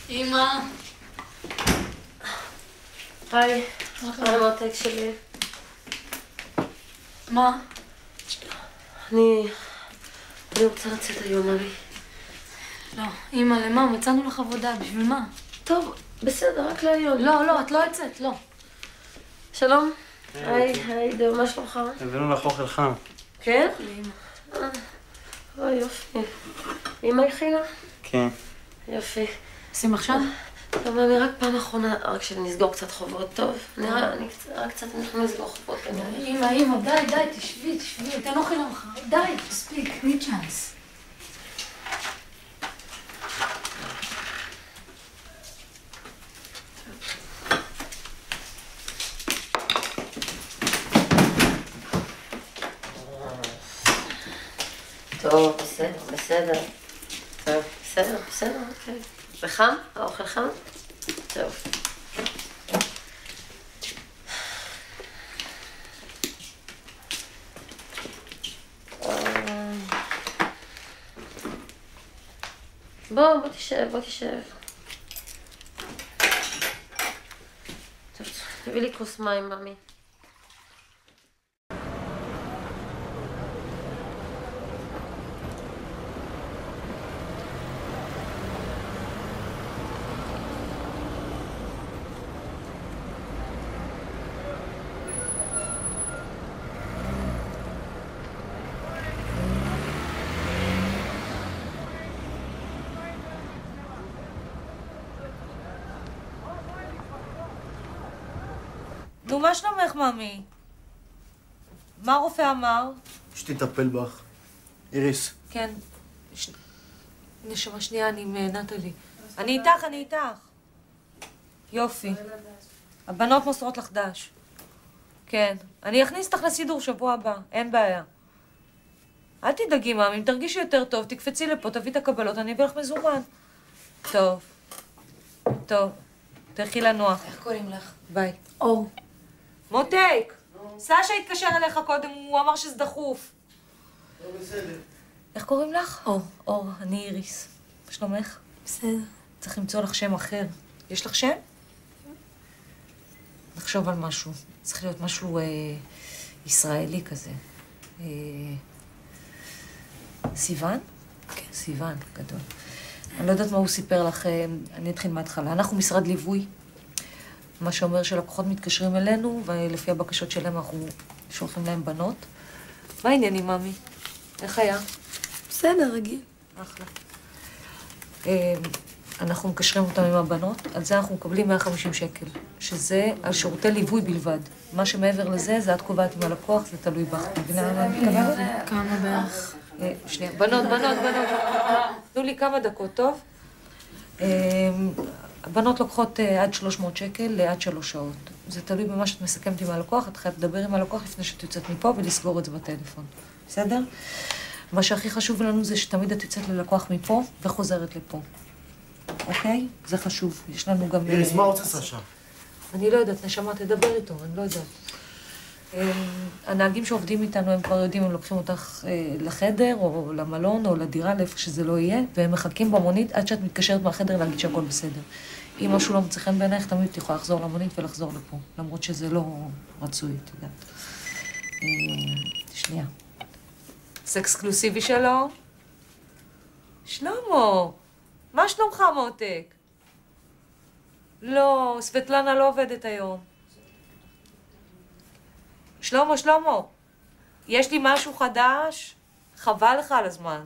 אמא. היי, על המותק שלי. מה? אני רוצה לצאת היום, אבי. לא, אמא, למה? מצאנו לך עבודה, בשביל מה? טוב, בסדר, רק להיום. לא, את לא יוצאת, לא. שלום. היי, דו, מה שלומך? הבאנו לך אוכל חם. כן? לאמא. אוי, יופי. אמא הכינה? כן. יופי. שים עכשיו? טוב, מאמי, רק פעם אחרונה, רק שנסגור קצת חובות, טוב? נראה, רק קצת אנחנו נסגור חובות. אמא, די, תשבי, תן אוכל למחר. די, תספיק, תני צ'אנס. טוב, בסדר. טוב, בסדר, אוקיי. זה חם? האוכל חם? טוב. בוא תשב. טוב, תביא לי כוס מים, ממי. נו, מה שלומך, ממי? מה הרופא אמר? שתטפל בך. איריס. כן. נשמה שנייה, אני עם נטלי. אני איתך. יופי. הבנות מוסרות לך דש. כן. אני אכניס אותך לסידור שבוע הבא, אין בעיה. אל תדאגי, ממי, אם תרגישי יותר טוב, תקפצי לפה, תביא את הקבלות, אני אביא לך מזומן. טוב. תלכי לנוח. איך קוראים לך? ביי. אור. מותק! סשה התקשר אליך קודם, הוא אמר שזה דחוף. לא בסדר. איך קוראים לך? אור, אני איריס. מה שלומך? בסדר. צריך למצוא לך שם אחר. יש לך שם? נחשוב על משהו. צריך להיות משהו ישראלי כזה. סיוון? כן, סיוון, גדול. אני לא יודעת מה הוא סיפר לך, אני אתחיל מההתחלה. אנחנו משרד ליווי. מה שאומר שלקוחות מתקשרים אלינו, ולפי הבקשות שלהם אנחנו שולחים להם בנות. מה העניינים, ממי? איך היה? בסדר, רגיל. אחלה. אנחנו מקשרים אותם עם הבנות, על זה אנחנו מקבלים 150 שקל, שזה על שירותי ליווי בלבד. מה שמעבר לזה, זה את קובעת עם הלקוח, זה תלוי בך. מבינה מה אני מתכוונת? כמה בערך? שנייה, בנות. תנו לי כמה דקות, טוב? הבנות לוקחות עד 300 שקל לעד 3 שעות. זה תלוי במה שאת מסכמת עם הלקוח, את חייבת לדבר עם הלקוח לפני שאת יוצאת מפה ולסגור את זה בטלפון. בסדר? מה שהכי חשוב לנו זה שתמיד את יוצאת ללקוח מפה וחוזרת לפה. אוקיי? זה חשוב. יש לנו גם... איריס, מה רוצה סשה? אני לא יודעת, נשמה, תדבר איתו, אני לא יודעת. הנהגים שעובדים איתנו, הם כבר יודעים, הם לוקחים אותך לחדר, או למלון, או לדירה, לאיפה שזה לא יהיה, והם מחכים במונית עד שאת מתקשרת מהחדר להגיד שהכל בסדר. אם משהו לא מצא חן בעינייך, תמיד את יכולה לחזור למונית ולחזור לפה, למרות שזה לא רצוי, את יודעת. שנייה. סקס אקסקלוסיבי שלו? שלמה, מה שלומך, מותק? לא, סבטלנה לא עובדת היום. שלמה, יש לי משהו חדש? חבל לך על הזמן.